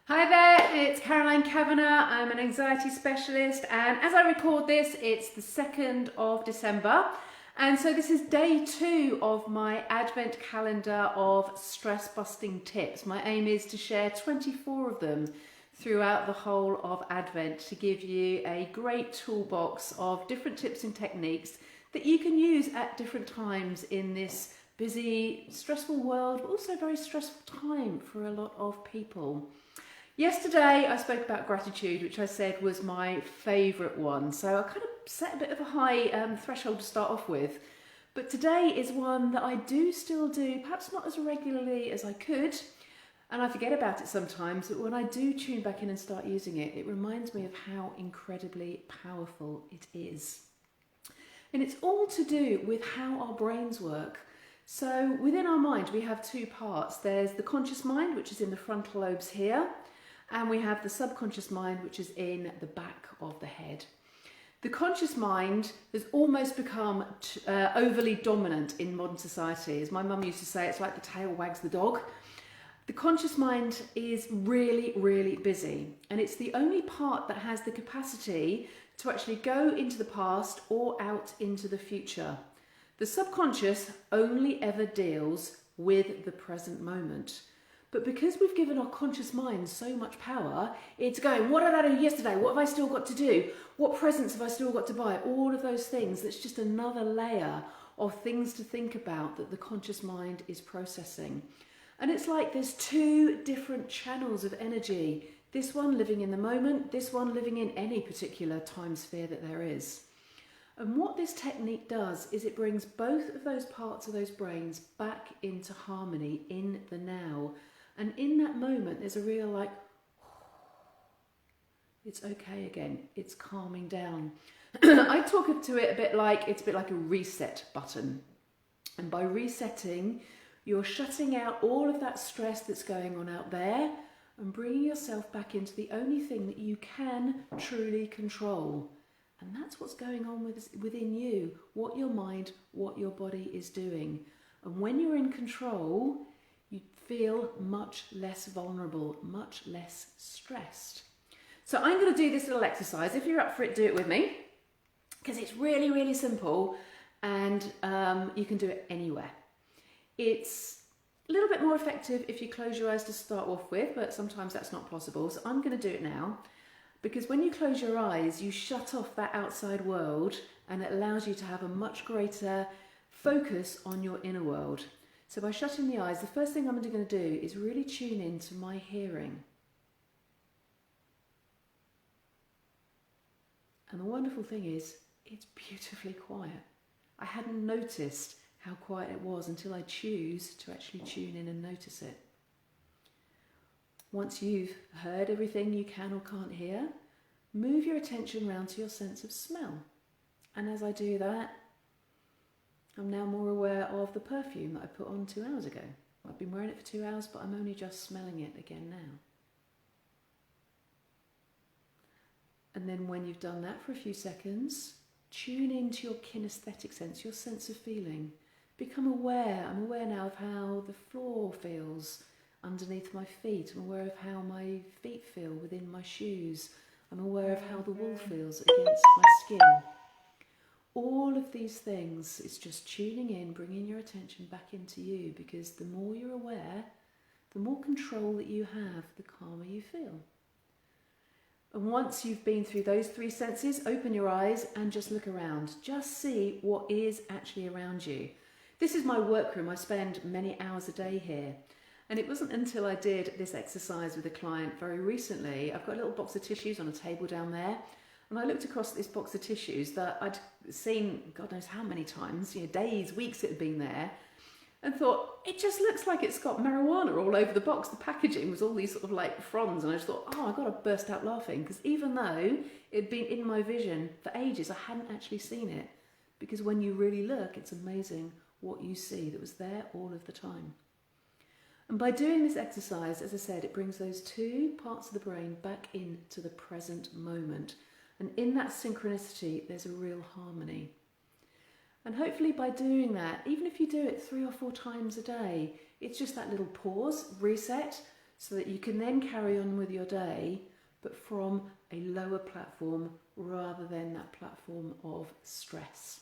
Hi there, it's Caroline Kavanagh. I'm an anxiety specialist, and as I record this, it's the 2nd of December. And so this is day 2 of my advent calendar of stress busting tips. My aim is to share 24 of them throughout the whole of Advent to give you a great toolbox of different tips and techniques that you can use at different times in this busy, stressful world, but also very stressful time for a lot of people. Yesterday I spoke about gratitude, which I said was my favourite one, so I kind of set a bit of a high threshold to start off with. But today is one that I do still do, perhaps not as regularly as I could, and I forget about it sometimes, but when I do tune back in and start using it, it reminds me of how incredibly powerful it is. And it's all to do with how our brains work. So within our mind we have two parts. There's the conscious mind, which is in the frontal lobes here, and we have the subconscious mind, which is in the back of the head. The conscious mind has almost become overly dominant in modern society. As my mum used to say, it's like the tail wags the dog. The conscious mind is really, really busy, and it's the only part that has the capacity to actually go into the past or out into the future. The subconscious only ever deals with the present moment. But because we've given our conscious mind so much power, it's going, what did I do yesterday? What have I still got to do? What presents have I still got to buy? All of those things. That's just another layer of things to think about that the conscious mind is processing. And it's like there's two different channels of energy. This one living in the moment, this one living in any particular time sphere that there is. And what this technique does is it brings both of those parts of those brains back into harmony in the now. And in that moment, there's a real like, it's okay again, it's calming down. I talk to it a bit like, it's a bit like a reset button. And by resetting, you're shutting out all of that stress that's going on out there and bringing yourself back into the only thing that you can truly control. And that's what's going on within you, what your mind, what your body is doing. And when you're in control, you feel much less vulnerable, much less stressed. So I'm going to do this little exercise. If you're up for it, do it with me, because it's really, really simple, and you can do it anywhere. It's a little bit more effective if you close your eyes to start off with, but sometimes that's not possible. So I'm going to do it now, because when you close your eyes, you shut off that outside world, and it allows you to have a much greater focus on your inner world. So by shutting the eyes, the first thing I'm going to do is really tune into my hearing. And the wonderful thing is, it's beautifully quiet. I hadn't noticed how quiet it was until I choose to actually tune in and notice it. Once you've heard everything you can or can't hear, move your attention round to your sense of smell. And as I do that, I'm now more aware of the perfume that I put on 2 hours ago. I've been wearing it for 2 hours, but I'm only just smelling it again now. And then when you've done that for a few seconds, tune into your kinesthetic sense, your sense of feeling. Become aware. I'm aware now of how the floor feels underneath my feet. I'm aware of how my feet feel within my shoes. I'm aware of how the wool feels against my skin. All of these things is just tuning in, bringing your attention back into you, because the more you're aware, the more control that you have, the calmer you feel. And once you've been through those 3 senses, open your eyes and just look around. Just see what is actually around you. This is my workroom. I spend many hours a day here. And it wasn't until I did this exercise with a client very recently. I've got a little box of tissues on a table down there. And I looked across this box of tissues that I'd seen God knows how many times, days, weeks it had been there, and thought, it just looks like it's got marijuana all over the box. The packaging was all these sort of like fronds, and I just thought, I got to burst out laughing, because even though it had been in my vision for ages, I hadn't actually seen it. Because when you really look, it's amazing what you see that was there all of the time. And by doing this exercise, as I said, it brings those two parts of the brain back into the present moment. And in that synchronicity, there's a real harmony. And hopefully by doing that, even if you do it 3 or 4 times a day, it's just that little pause, reset, so that you can then carry on with your day, but from a lower platform rather than that platform of stress.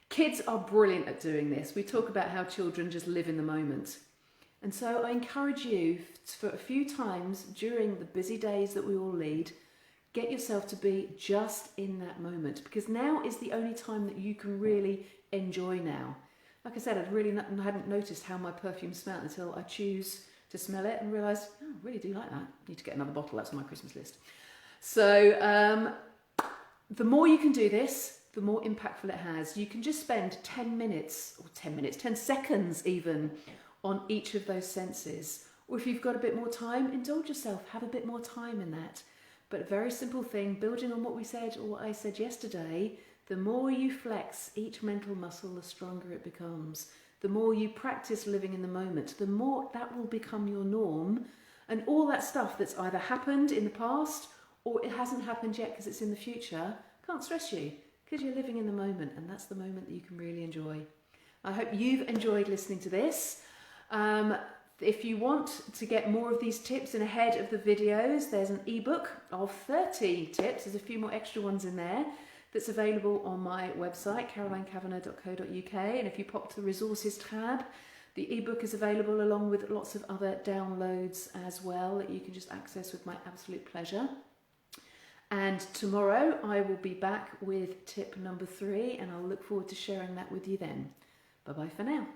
Kids are brilliant at doing this. We talk about how children just live in the moment. And so I encourage you for a few times during the busy days that we all lead, get yourself to be just in that moment, because now is the only time that you can really enjoy now. Like I said, I hadn't noticed how my perfume smelled until I choose to smell it and realised, oh, I really do like that. I need to get another bottle, that's on my Christmas list. So the more you can do this, the more impactful it has. You can just spend 10 seconds even on each of those senses. Or if you've got a bit more time, indulge yourself, have a bit more time in that. But a very simple thing, building on what we said or what I said yesterday, the more you flex each mental muscle, the stronger it becomes. The more you practice living in the moment, the more that will become your norm. And all that stuff that's either happened in the past or it hasn't happened yet because it's in the future, can't stress you because you're living in the moment, and that's the moment that you can really enjoy. I hope you've enjoyed listening to this. If you want to get more of these tips and ahead of the videos, there's an ebook of 30 tips. There's a few more extra ones in there that's available on my website, carolinekavanagh.co.uk. And if you pop to the resources tab, the ebook is available along with lots of other downloads as well that you can just access with my absolute pleasure. And tomorrow I will be back with tip number 3, and I'll look forward to sharing that with you then. Bye bye for now.